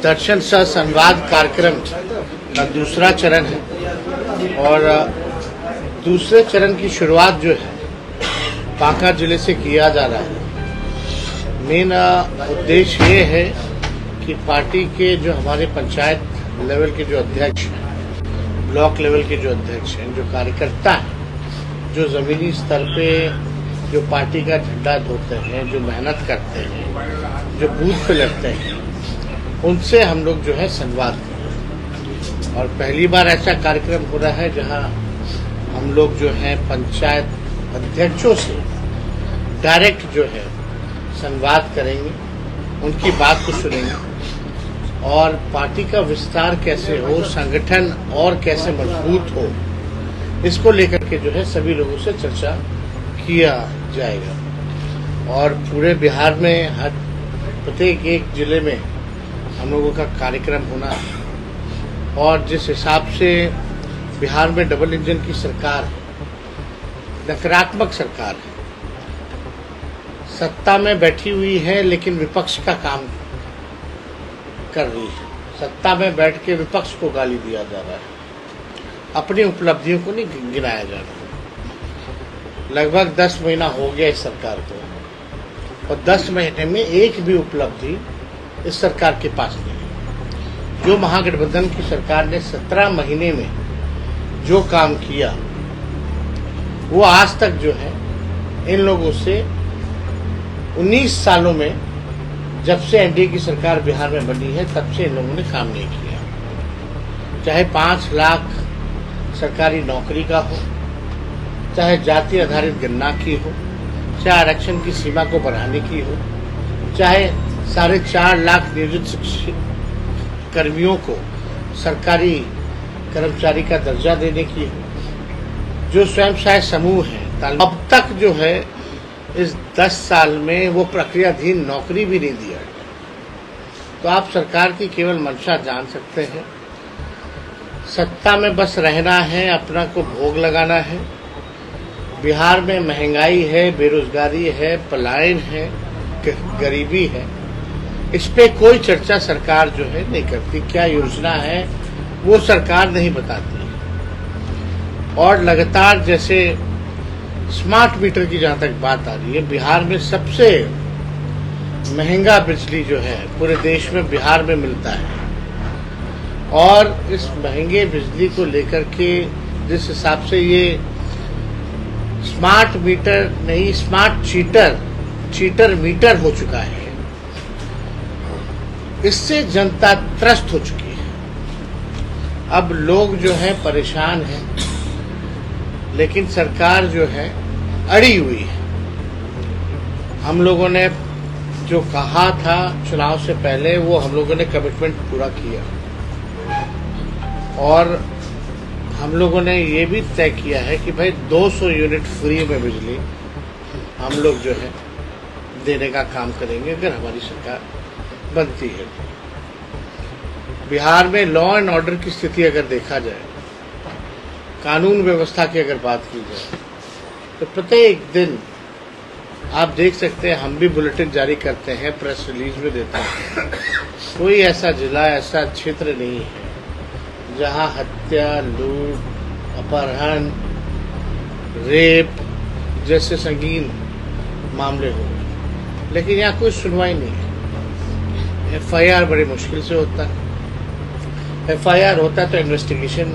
दर्शन सह संवाद कार्यक्रम का दूसरा चरण है और दूसरे चरण की शुरुआत जो है बांका जिले से किया जा रहा है। मेन उद्देश्य ये है कि पार्टी के जो हमारे पंचायत लेवल के जो अध्यक्ष हैं, ब्लॉक लेवल के जो अध्यक्ष हैं, जो कार्यकर्ता हैं, जो जमीनी स्तर पे जो पार्टी का झंडा धोते हैं, जो मेहनत करते हैं, जो बूथ पे लड़ते हैं, उनसे हम लोग जो है संवाद करें। और पहली बार ऐसा कार्यक्रम हो रहा है जहां हम लोग जो है पंचायत अध्यक्षों से डायरेक्ट जो है संवाद करेंगे, उनकी बात को सुनेंगे और पार्टी का विस्तार कैसे हो, संगठन और कैसे मजबूत हो, इसको लेकर के जो है सभी लोगों से चर्चा किया जाएगा। और पूरे बिहार में हर प्रत्येक एक जिले में हम लोगों का कार्यक्रम होना है। और जिस हिसाब से बिहार में डबल इंजन की सरकार है, नकारात्मक सरकार है, सत्ता में बैठी हुई है लेकिन विपक्ष का काम कर रही है। सत्ता में बैठ के विपक्ष को गाली दिया जा रहा है, अपनी उपलब्धियों को नहीं गिनाया जा रहा। लगभग 10 महीना हो गया इस सरकार को और 10 महीने में एक भी उपलब्धि इस सरकार के पास नहीं है। जो महागठबंधन की सरकार ने 17 महीने में जो काम किया वो आज तक जो है इन लोगों से 19 सालों में, जब से एनडीए की सरकार बिहार में बनी है तब से इन लोगों ने काम नहीं किया। चाहे 5 लाख सरकारी नौकरी का हो, चाहे जाति आधारित गणना की हो, चाहे आरक्षण की सीमा को बढ़ाने की हो, चाहे 4.5 लाख नियोजित शिक्षक कर्मियों को सरकारी कर्मचारी का दर्जा देने की हो, जो स्वयं सहायता समूह है अब तक जो है इस 10 साल में वो प्रक्रियाधीन नौकरी भी नहीं दिया। तो आप सरकार की केवल मंशा जान सकते हैं, सत्ता में बस रहना है, अपना को भोग लगाना है। बिहार में महंगाई है, बेरोजगारी है, पलायन है, गरीबी है, इस पे कोई चर्चा सरकार जो है नहीं करती। क्या योजना है वो सरकार नहीं बताती। और लगातार जैसे स्मार्ट मीटर की जहां तक बात आ रही है, बिहार में सबसे महंगा बिजली जो है पूरे देश में बिहार में मिलता है। और इस महंगे बिजली को लेकर के जिस हिसाब से ये स्मार्ट मीटर नहीं, स्मार्ट चीटर मीटर हो चुका है, इससे जनता त्रस्त हो चुकी है। अब लोग जो है परेशान हैं, लेकिन सरकार जो है अड़ी हुई है। हम लोगों ने जो कहा था चुनाव से पहले वो हम लोगों ने कमिटमेंट पूरा किया और हम लोगों ने ये भी तय किया है कि भाई 200 यूनिट फ्री में बिजली हम लोग जो है देने का काम करेंगे अगर हमारी सरकार बनती है। बिहार में लॉ एंड ऑर्डर की स्थिति अगर देखा जाए, कानून व्यवस्था की अगर बात की जाए, तो प्रत्येक दिन आप देख सकते हैं, हम भी बुलेटिन जारी करते हैं, प्रेस रिलीज में देते हैं। कोई ऐसा जिला, ऐसा क्षेत्र नहीं है जहां हत्या, लूट, अपहरण, रेप जैसे संगीन मामले हो, लेकिन यहाँ कोई सुनवाई नहीं है। एफआईआर बड़ी मुश्किल से होता है। एफआईआर होता है तो इन्वेस्टिगेशन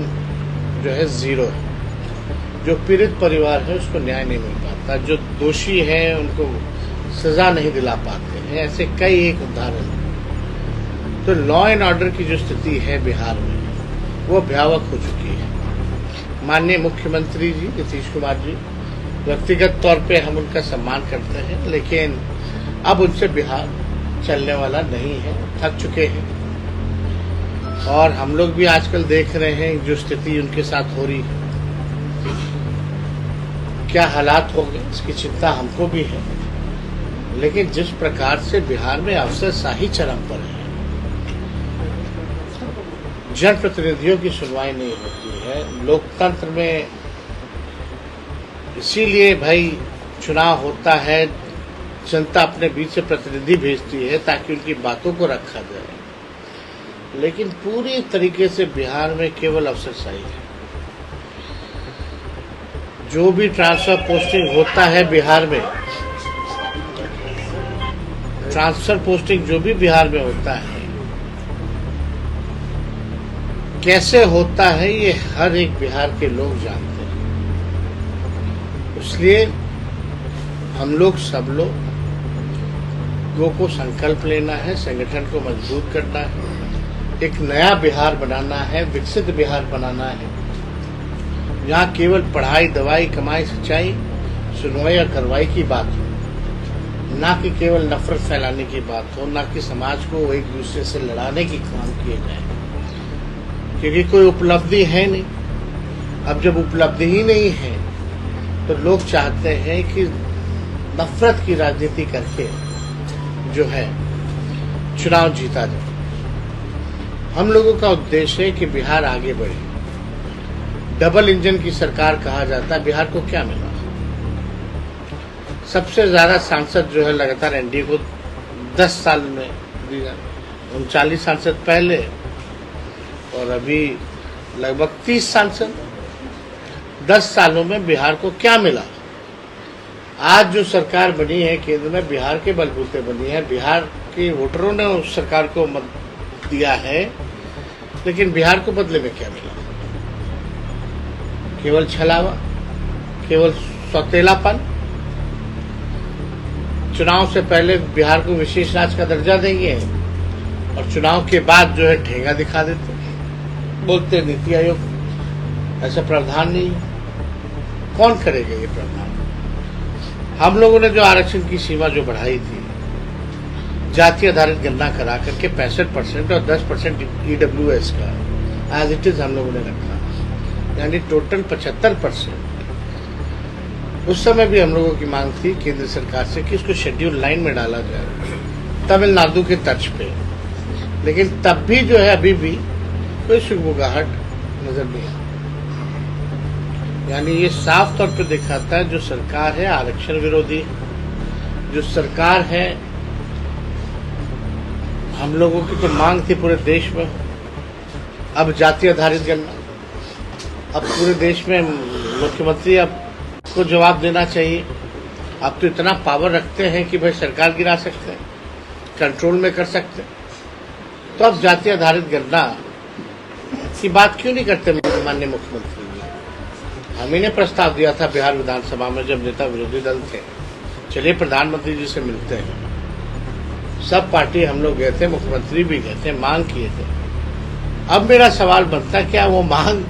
जो है जीरो है। जो पीड़ित परिवार है उसको न्याय नहीं मिल पाता, जो दोषी हैं उनको सजा नहीं दिला पाते हैं। ऐसे कई एक उदाहरण है। तो लॉ एंड ऑर्डर की जो स्थिति है बिहार में वो भयावह हो चुकी है। माननीय मुख्यमंत्री जी नीतीश कुमार जी, व्यक्तिगत तौर पे हम उनका सम्मान करते हैं, लेकिन अब उनसे बिहार चलने वाला नहीं है, थक चुके हैं। और हम लोग भी आजकल देख रहे हैं जो स्थिति उनके साथ हो रही है, क्या हालात होंगे इसकी चिंता हमको भी है। लेकिन जिस प्रकार से बिहार में अफसरशाही चरम पर है, जनप्रतिनिधियों की सुनवाई नहीं होती है लोकतंत्र में, इसीलिए भाई चुनाव होता है, जनता अपने बीच से प्रतिनिधि भेजती है ताकि उनकी बातों को रखा जाए। लेकिन पूरी तरीके से बिहार में केवल अफसरशाही है। जो भी ट्रांसफर पोस्टिंग होता है बिहार में, ट्रांसफर पोस्टिंग जो भी बिहार में होता है, कैसे होता है ये हर एक बिहार के लोग जानते हैं। इसलिए हम लोग सब लोगों को संकल्प लेना है, संगठन को मजबूत करना है, एक नया बिहार बनाना है, विकसित बिहार बनाना है, जहाँ केवल पढ़ाई, दवाई, कमाई, सच्चाई, सुनवाई और कार्रवाई की बात हो, ना कि केवल नफरत फैलाने की बात हो, ना कि समाज को एक दूसरे से लड़ाने की काम किए जाए, क्योंकि कोई उपलब्धि है नहीं। अब जब उपलब्धि ही नहीं है तो लोग चाहते हैं कि नफरत की राजनीति करके जो है चुनाव जीता जाए। हम लोगों का उद्देश्य है कि बिहार आगे बढ़े। डबल इंजन की सरकार कहा जाता है, बिहार को क्या मिला? सबसे ज्यादा सांसद जो है लगातार एनडीए को 10 साल में दिया, 39 सांसद पहले और अभी लगभग 30 सांसद। 10 सालों में बिहार को क्या मिला? आज जो सरकार बनी है केंद्र में, बिहार के बलबूते बनी है, बिहार के वोटरों ने उस सरकार को मत दिया है, लेकिन बिहार को बदले में क्या मिला? केवल छलावा, केवल सौतेलापन। चुनाव से पहले बिहार को विशेष राज्य का दर्जा देंगे और चुनाव के बाद जो है ठेंगा दिखा देते, बोलते नीति आयोग ऐसा प्रावधान नहीं। कौन करेगा ये प्रावधान? हम लोगों ने जो आरक्षण की सीमा जो बढ़ाई थी, जाति आधारित गणना करा करके 65% और 10% EWS का एज इट इज हम लोगों ने रखा, यानी टोटल 75%। उस समय भी हम लोगों की मांग थी केंद्र सरकार से कि इसको शेड्यूल लाइन में डाला जाए तमिलनाडु के तर्ज पे, लेकिन तब भी जो है अभी भी कोई सुगबुगाहट नजर नहीं आता। यानी ये साफ तौर पे दिखाता है जो सरकार है आरक्षण विरोधी, जो सरकार है, हम लोगों की तो मांग थी पूरे देश में, अब जाति आधारित गणना, अब पूरे देश में मुख्यमंत्री अब को जवाब देना चाहिए। अब तो इतना पावर रखते हैं कि भाई सरकार गिरा सकते हैं, कंट्रोल में कर सकते हैं, तो अब जाति आधारित गणना की बात क्यों नहीं करते माननीय मुख्यमंत्री जी? हम ही ने प्रस्ताव दिया था बिहार विधानसभा में जब नेता विरोधी दल थे, चलिए प्रधानमंत्री जी से मिलते हैं। सब पार्टी हम लोग गए थे, मुख्यमंत्री भी गए थे, मांग किए थे। अब मेरा सवाल बनता है क्या वो मांग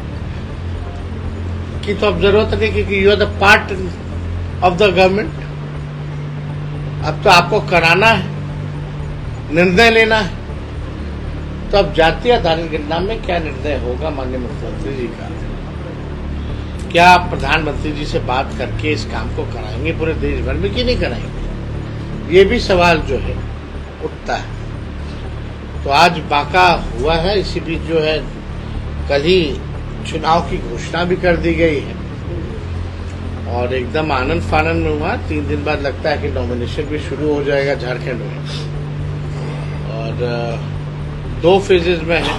की तो अब जरूरत नहीं, क्योंकि you are the part of the government. अब तो आपको कराना है, निर्णय लेना है। तो अब जाति आधारित गणना में क्या निर्णय होगा माननीय मुख्यमंत्री जी का? क्या आप प्रधानमंत्री जी से बात करके इस काम को कराएंगे पूरे देश भर में कि नहीं कराएंगे? ये भी सवाल जो है उठता है। तो आज बांका हुआ है, इसी बीच जो है कल ही चुनाव की घोषणा भी कर दी गई है और एकदम आनंद फानंद में हुआ। 3 दिन बाद लगता है कि नॉमिनेशन भी शुरू हो जाएगा झारखंड में, और 2 फेजेज में है,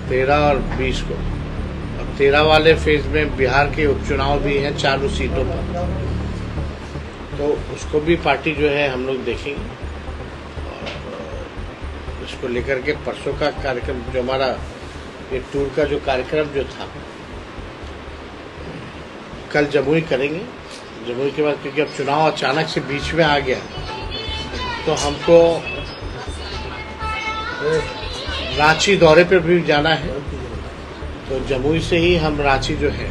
13 और 20 को। अब 13 वाले फेज में बिहार के उपचुनाव भी हैं 4 सीटों पर, तो उसको भी पार्टी जो है हम लोग देखेंगे। और इसको लेकर के परसों का कार्यक्रम जो हमारा ये टूर का जो कार्यक्रम जो था, कल जमुई करेंगे। जमुई के बाद क्योंकि अब चुनाव अचानक से बीच में आ गया, तो हमको रांची दौरे पर भी जाना है, तो जमुई से ही हम रांची जो है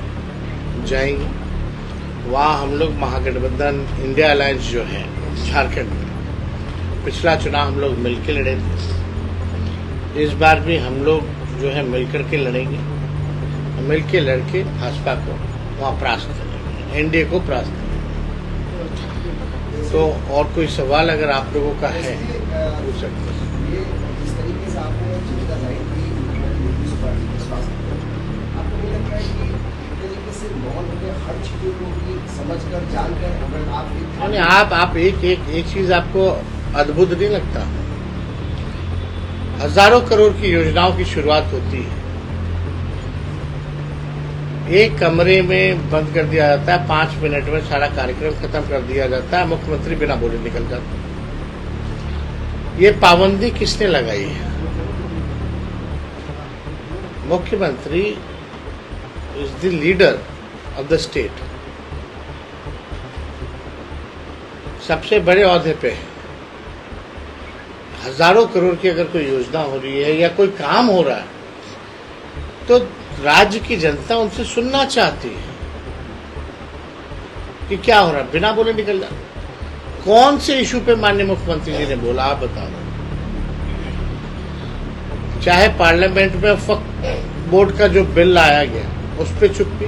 जाएंगे। वहाँ हम लोग महागठबंधन इंडिया अलायंस जो है झारखंड में, पिछला चुनाव हम लोग मिलकर लड़े थे, इस बार भी हम लोग जो है मिलकर के लड़ेंगे। मिलके लड़के भाजपा को वहाँ परास्त करेंगे, एनडीए को परास्त करेंगे। तो और कोई सवाल अगर आप लोगों का है पूछ सकते हैं। आप एक चीज आपको अद्भुत नहीं लगता? हजारों करोड़ की योजनाओं की शुरुआत होती है, एक कमरे में बंद कर दिया जाता है, 5 मिनट में सारा कार्यक्रम खत्म कर दिया जाता है, मुख्यमंत्री बिना बोले निकल जाते हैं। ये पाबंदी किसने लगाई है? मुख्यमंत्री is the leader of the state, सबसे बड़े ओहदे पे है। हजारों करोड़ की अगर कोई योजना हो रही है या कोई काम हो रहा है तो राज्य की जनता उनसे सुनना चाहती है कि क्या हो रहा है, बिना बोले निकल जा। कौन से इशू पे माननीय मुख्यमंत्री जी ने बोला, आप बता दो। चाहे पार्लियामेंट में वक्फ बोर्ड का जो बिल लाया गया उस पे चुप्पी,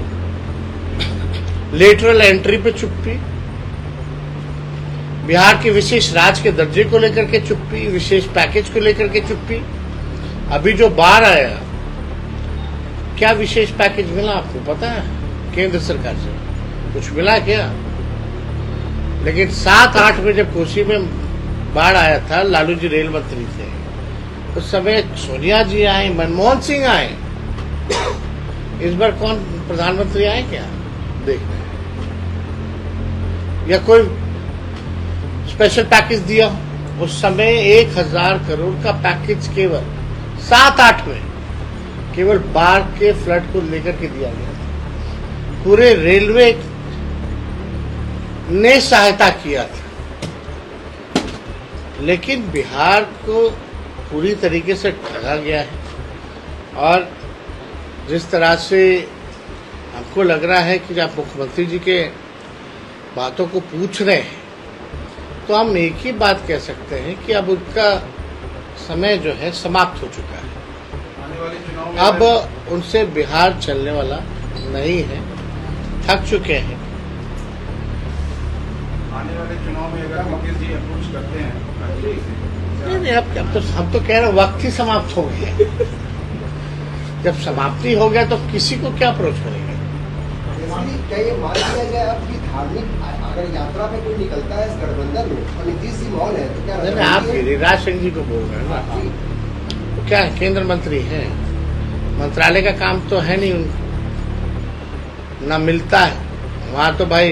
लेटरल एंट्री पे चुप्पी, बिहार के विशेष राज्य के दर्जे को लेकर के चुप्पी, विशेष पैकेज को लेकर के चुप्पी। अभी जो बाढ़ आया, क्या विशेष पैकेज मिला आपको पता है? केंद्र सरकार से कुछ मिला क्या? लेकिन 7-8 में जब कोसी में बाढ़ आया था, लालू जी रेल मंत्री थे, उस समय सोनिया जी आए, मनमोहन सिंह आए। इस बार कौन प्रधानमंत्री आए क्या देखने? या कोई स्पेशल पैकेज दिया? उस समय 1000 करोड़ का पैकेज केवल 7-8 में केवल बाढ़ के फ्लड को लेकर के दिया गया था। पूरे रेलवे ने सहायता किया था, लेकिन बिहार को पूरी तरीके से ठगा गया है। और जिस तरह से हमको लग रहा है कि जब मुख्यमंत्री जी के बातों को पूछ रहे हैं तो हम एक ही बात कह सकते हैं कि अब उनका समय जो है समाप्त हो चुका है। अब उनसे बिहार चलने वाला नहीं है, थक चुके हैं। आने वाले चुनाव में अगर मुकेश जी अप्रोच करते हैं नहीं, अब तो हम तो कह रहे हैं वक्त ही समाप्त हो गया। जब समाप्ति हो गया तो किसी को क्या अप्रोच करेंगे? क्या ये मान लिया जाए अब कि धार्मिक अगर यात्रा में कोई निकलता है इस गठबंधन में और नीतीश जी मौन है तो क्या? नहीं, आप गिरिराज सिंह जी को बोल रहे हैं ना, तो क्या केंद्र मंत्री हैं, मंत्रालय का काम तो है नहीं उनको, ना मिलता है वहां। तो भाई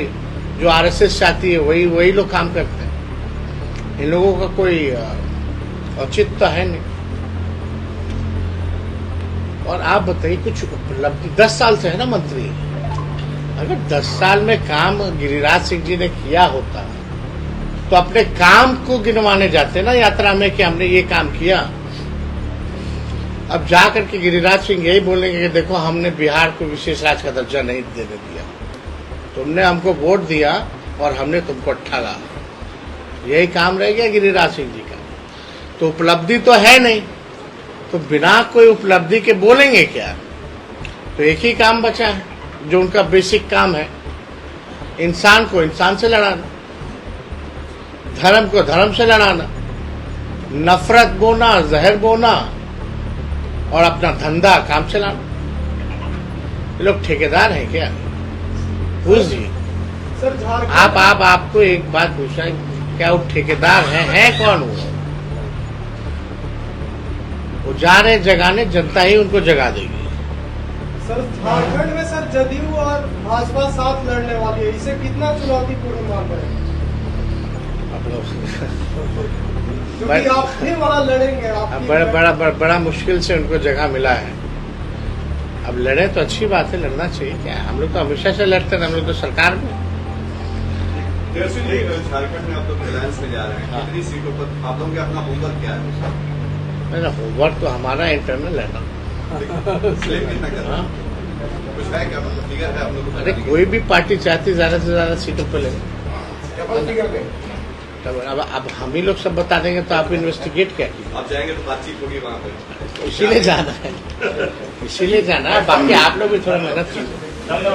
जो आरएसएस चाहती है वही लोग काम करते हैं। इन लोगों का कोई औचित्य तो है नहीं। और आप बताइए, कुछ उपलब्धि 10 साल से है ना मंत्री, अगर 10 साल में काम गिरिराज सिंह जी ने किया होता तो अपने काम को गिनवाने जाते ना यात्रा में कि हमने ये काम किया। अब जाकर के गिरिराज सिंह यही बोलेंगे कि देखो हमने बिहार को विशेष राज्य का दर्जा नहीं देने दिया, तुमने हमको वोट दिया और हमने तुमको ठगा। यही काम रह गया गिरिराज सिंह जी का। तो उपलब्धि तो है नहीं, तो बिना कोई उपलब्धि के बोलेंगे क्या? तो एक ही काम बचा है जो उनका बेसिक काम है, इंसान को इंसान से लड़ाना, धर्म को धर्म से लड़ाना, नफरत बोना, जहर बोना और अपना धंधा काम चलाना। ये लोग ठेकेदार हैं क्या? पूछ जी सर, आपको एक बात पूछा है, क्या वो ठेकेदार हैं कौन वो जा रहे जगाने, जनता ही उनको जगा देगी। सर झारखंड में सर जदयू और भाजपा साथ लड़ने वाली है, इसे कितना चुनौतीपूर्ण मान रहे हैं? क्योंकि आप फिर बड़ा लड़ेंगे, बड़ा मुश्किल से उनको जगह मिला है। अब लड़े तो अच्छी बात है, लड़ना चाहिए। क्या है, हम लोग तो हमेशा से लड़ते हैं, हम लोग तो सरकार में। झारखंड में आप लोग रिलायंस में जा रहे हैं, कितनी सीटों पर आप लोगों का अपना होमवर्क क्या है? मेरा होमवर्क तो हमारा इंटरनल है ना। कितना कर रहा कुछ है क्या, मतलब फिगर है आप लोगों को? अरे कोई भी पार्टी चाहती ज्यादा से ज्यादा सीटों पर ले। अब हम ही लोग सब बता देंगे तो आप इन्वेस्टिगेट क्या कीजिए। आप जाएंगे तो बातचीत होगी वहाँ पे, इसीलिए जाना है, बाकी आप लोग भी थोड़ा मेहनत कीजिए।